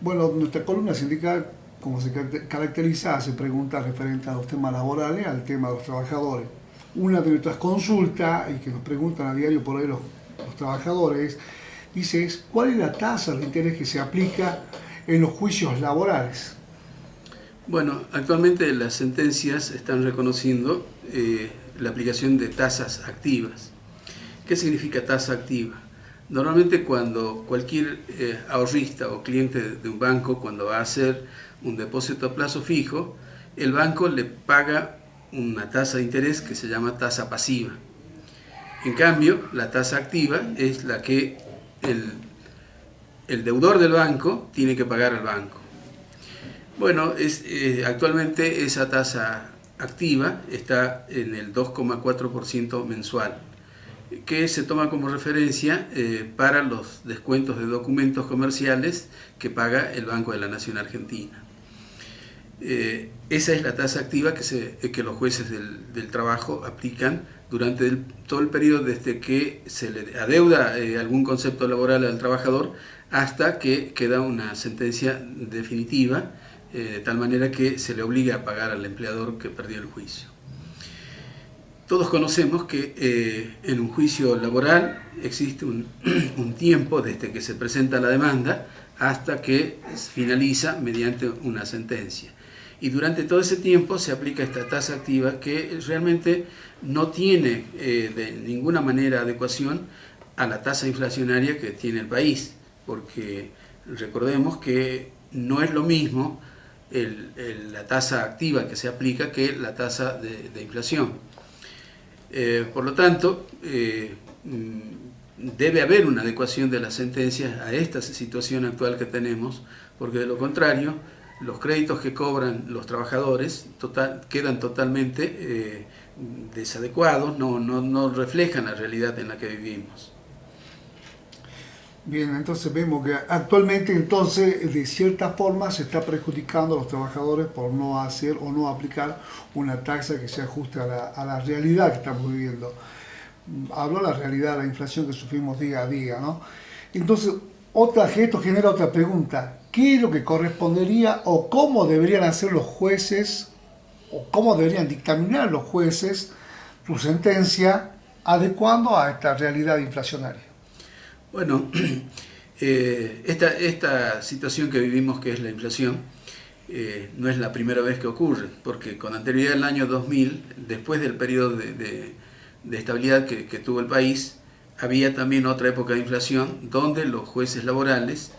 Bueno, nuestra columna sindical, como se caracteriza, hace preguntas referentes a los temas laborales, al tema de los trabajadores. Una de nuestras consultas, y que nos preguntan a diario por ahí los trabajadores, dice es, ¿cuál es la tasa de interés que se aplica en los juicios laborales? Bueno, actualmente las sentencias están reconociendo la aplicación de tasas activas. ¿Qué significa tasa activa? Normalmente cuando cualquier ahorrista o cliente de un banco, cuando va a hacer un depósito a plazo fijo, el banco le paga una tasa de interés que se llama tasa pasiva. En cambio, la tasa activa es la que el deudor del banco tiene que pagar al banco. Bueno, actualmente esa tasa activa está en el 2,4% mensual, que se toma como referencia para los descuentos de documentos comerciales que paga el Banco de la Nación Argentina. Esa es la tasa activa que los jueces del trabajo aplican durante todo el periodo desde que se le adeuda algún concepto laboral al trabajador hasta que queda una sentencia definitiva, de tal manera que se le obliga a pagar al empleador que perdió el juicio. Todos conocemos que en un juicio laboral existe un tiempo desde que se presenta la demanda hasta que finaliza mediante una sentencia. Y durante todo ese tiempo se aplica esta tasa activa que realmente no tiene de ninguna manera adecuación a la tasa inflacionaria que tiene el país, porque recordemos que no es lo mismo la tasa activa que se aplica que la tasa de inflación. Por lo tanto, debe haber una adecuación de las sentencias a esta situación actual que tenemos, porque de lo contrario, los créditos que cobran los trabajadores quedan totalmente desadecuados, no reflejan la realidad en la que vivimos. Bien, entonces vemos que actualmente entonces de cierta forma se está perjudicando a los trabajadores por no hacer o no aplicar una tasa que se ajuste a la realidad que estamos viviendo. Hablo de la realidad, la inflación que sufrimos día a día, ¿no? Entonces, esto genera otra pregunta. ¿Qué es lo que correspondería o cómo deberían hacer los jueces o cómo deberían dictaminar los jueces su sentencia adecuando a esta realidad inflacionaria? Bueno, esta situación que vivimos, que es la inflación, no es la primera vez que ocurre, porque con anterioridad al año 2000, después del periodo de estabilidad que tuvo el país, había también otra época de inflación donde los jueces laborales,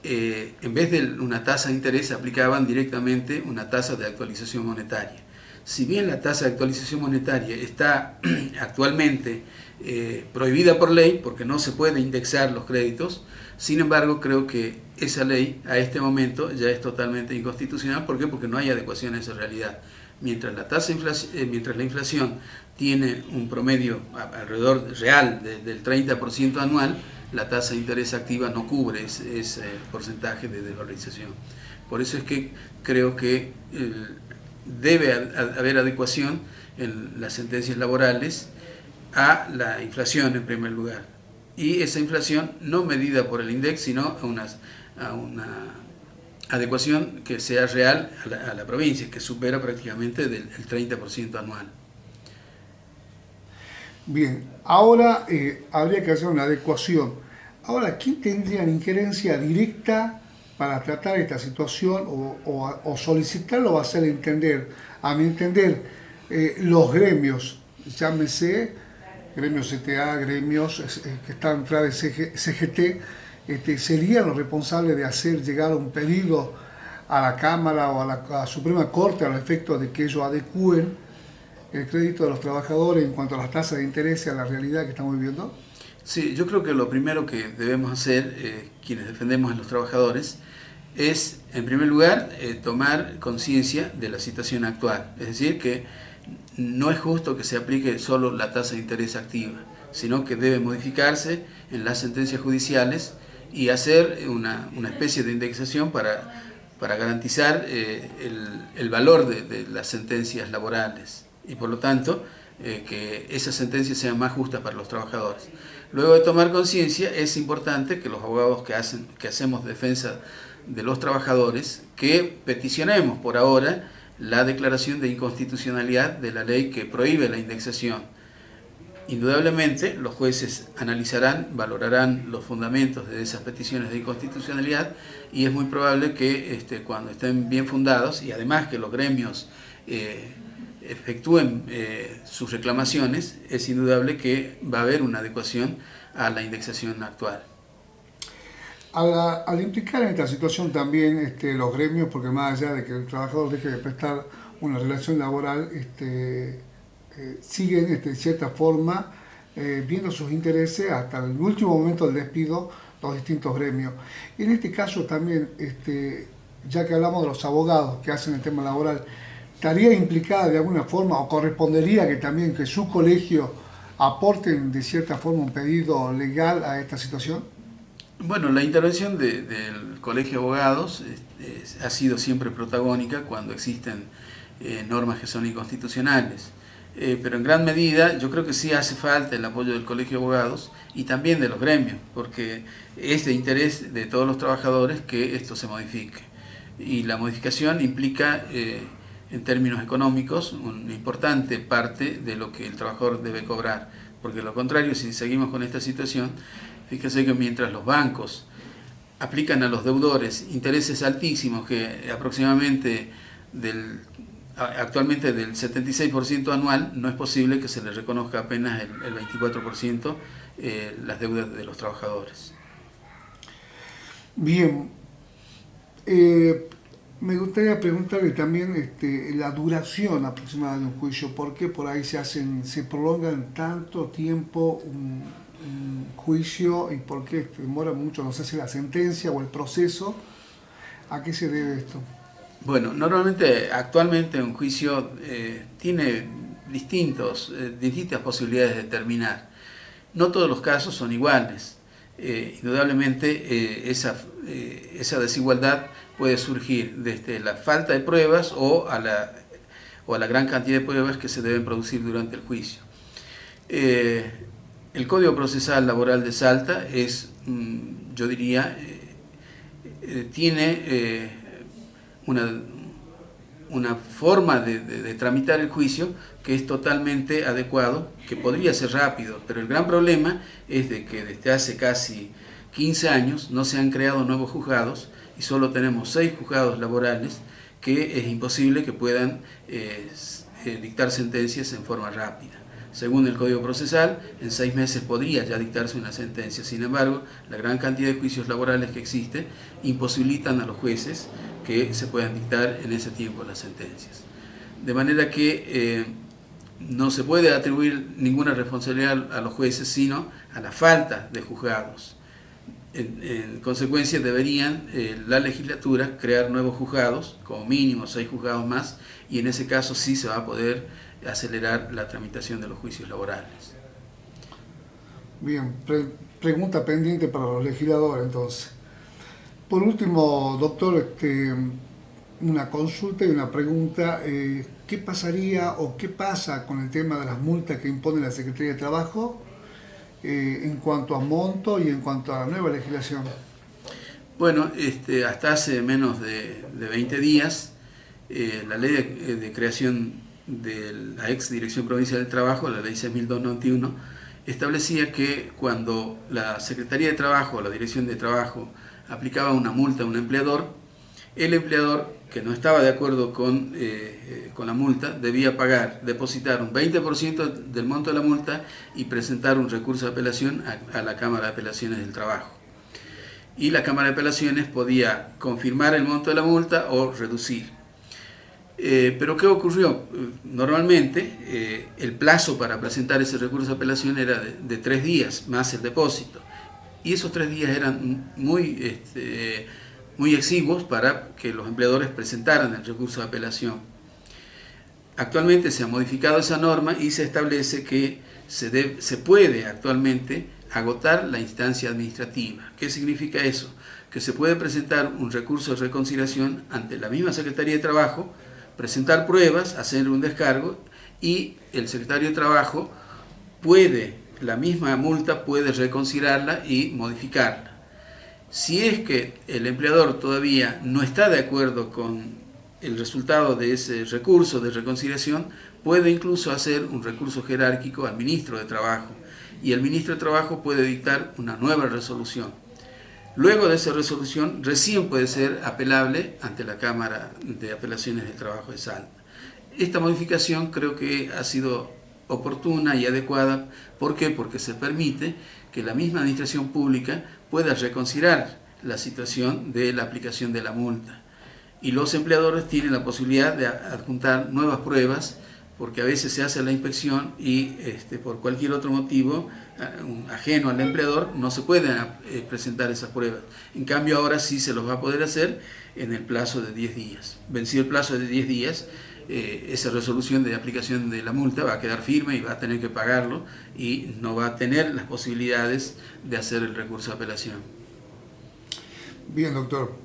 en vez de una tasa de interés, aplicaban directamente una tasa de actualización monetaria. Si bien la tasa de actualización monetaria está actualmente prohibida por ley, porque no se puede indexar los créditos, sin embargo creo que esa ley a este momento ya es totalmente inconstitucional. ¿Por qué? Porque no hay adecuación a esa realidad. Mientras la inflación tiene un promedio alrededor real del 30% anual, la tasa de interés activa no cubre ese porcentaje de desvalorización. Por eso es que creo que debe haber adecuación en las sentencias laborales a la inflación en primer lugar. Y esa inflación no medida por el INDEC, sino a una adecuación que sea real a la provincia, que supera prácticamente el 30% anual. Bien, ahora habría que hacer una adecuación. Ahora, ¿quién tendría la injerencia directa para tratar esta situación o solicitarlo o hacer entender? A mi entender, los gremios, llámese gremios CTA, gremios que están tras de CGT, serían los responsables de hacer llegar un pedido a la Cámara o a la Suprema Corte al efecto de que ellos adecúen el crédito de los trabajadores en cuanto a las tasas de interés y a la realidad que estamos viviendo? Sí, yo creo que lo primero que debemos hacer, quienes defendemos a los trabajadores, es, en primer lugar, tomar conciencia de la situación actual. Es decir, que no es justo que se aplique solo la tasa de interés activa, sino que debe modificarse en las sentencias judiciales y hacer una especie de indexación para garantizar el valor de las sentencias laborales y por lo tanto que esas sentencias sean más justas para los trabajadores. Luego de tomar conciencia, es importante que los abogados que hacemos defensa de los trabajadores, que peticionemos por ahora la declaración de inconstitucionalidad de la ley que prohíbe la indexación. Indudablemente, los jueces analizarán, valorarán los fundamentos de esas peticiones de inconstitucionalidad y es muy probable que cuando estén bien fundados y además que los gremios efectúen sus reclamaciones, es indudable que va a haber una adecuación a la indexación actual. Al implicar en esta situación también los gremios, porque más allá de que el trabajador deje de prestar una relación laboral, siguen de cierta forma viendo sus intereses hasta el último momento del despido los distintos gremios. Y en este caso también, ya que hablamos de los abogados que hacen el tema laboral, ¿estaría implicada de alguna forma o correspondería que también que su colegio aporten de cierta forma un pedido legal a esta situación? Bueno, la intervención del Colegio de Abogados ha sido siempre protagónica cuando existen normas que son inconstitucionales. Pero en gran medida yo creo que sí hace falta el apoyo del Colegio de Abogados y también de los gremios, porque es de interés de todos los trabajadores que esto se modifique. Y la modificación implica, en términos económicos, una importante parte de lo que el trabajador debe cobrar, porque de lo contrario, si seguimos con esta situación, fíjese que mientras los bancos aplican a los deudores intereses altísimos que aproximadamente actualmente del 76% anual, no es posible que se les reconozca apenas el 24% las deudas de los trabajadores. Bien, me gustaría preguntarle también la duración aproximada de un juicio, ¿por qué por ahí se prolongan tanto tiempo un juicio y por qué demora mucho, no sé si la sentencia o el proceso? ¿A qué se debe esto? Bueno, normalmente, actualmente un juicio tiene distintas posibilidades de terminar. No todos los casos son iguales. Indudablemente esa desigualdad puede surgir desde la falta de pruebas o a la gran cantidad de pruebas que se deben producir durante el juicio. El Código Procesal Laboral de Salta es, yo diría, tiene una forma de tramitar el juicio que es totalmente adecuado, que podría ser rápido, pero el gran problema es de que desde hace casi 15 años no se han creado nuevos juzgados y solo tenemos 6 juzgados laborales que es imposible que puedan dictar sentencias en forma rápida. Según el Código Procesal, en 6 meses podría ya dictarse una sentencia. Sin embargo, la gran cantidad de juicios laborales que existen imposibilitan a los jueces que se puedan dictar en ese tiempo las sentencias. De manera que no se puede atribuir ninguna responsabilidad a los jueces, sino a la falta de juzgados. En consecuencia, deberían la legislatura crear nuevos juzgados, como mínimo 6 juzgados más, y en ese caso sí se va a poder acelerar la tramitación de los juicios laborales. Bien, pregunta pendiente para los legisladores entonces. Por último, doctor, una consulta y una pregunta. ¿Qué pasaría o qué pasa con el tema de las multas que impone la Secretaría de Trabajo en cuanto a monto y en cuanto a la nueva legislación? Bueno, hasta hace menos de 20 días, la ley de creación de la ex Dirección Provincial del Trabajo, la ley 6.291, establecía que cuando la Secretaría de Trabajo o la Dirección de Trabajo aplicaba una multa a un empleador, el empleador que no estaba de acuerdo con la multa debía depositar un 20% del monto de la multa y presentar un recurso de apelación a la Cámara de Apelaciones del Trabajo. Y la Cámara de Apelaciones podía confirmar el monto de la multa o reducir. Pero ¿qué ocurrió? Normalmente el plazo para presentar ese recurso de apelación era de 3 días más el depósito. Y esos 3 días eran muy exiguos para que los empleadores presentaran el recurso de apelación. Actualmente se ha modificado esa norma y se establece que se puede actualmente agotar la instancia administrativa. ¿Qué significa eso? Que se puede presentar un recurso de reconciliación ante la misma Secretaría de Trabajo, presentar pruebas, hacer un descargo y el secretario de Trabajo puede la misma multa puede reconsiderarla y modificarla. Si es que el empleador todavía no está de acuerdo con el resultado de ese recurso de reconciliación, puede incluso hacer un recurso jerárquico al ministro de Trabajo, y el ministro de Trabajo puede dictar una nueva resolución. Luego de esa resolución recién puede ser apelable ante la Cámara de Apelaciones del Trabajo de Salta. Esta modificación creo que ha sido oportuna y adecuada. ¿Por qué? Porque se permite que la misma administración pública pueda reconsiderar la situación de la aplicación de la multa. Y los empleadores tienen la posibilidad de adjuntar nuevas pruebas, porque a veces se hace la inspección y por cualquier otro motivo ajeno al empleador no se pueden presentar esas pruebas. En cambio ahora sí se los va a poder hacer en el plazo de 10 días. Vencido el plazo de 10 días, esa resolución de aplicación de la multa va a quedar firme y va a tener que pagarlo y no va a tener las posibilidades de hacer el recurso de apelación. Bien, doctor.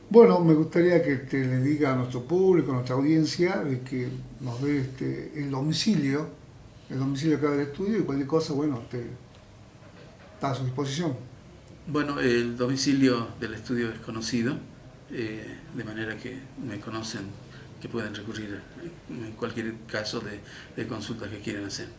Bueno, me gustaría que le diga a nuestro público, a nuestra audiencia, de que nos dé el domicilio acá del estudio, y cualquier cosa, bueno, está a su disposición. Bueno, el domicilio del estudio es conocido, de manera que me conocen, que pueden recurrir en cualquier caso de consulta que quieran hacer.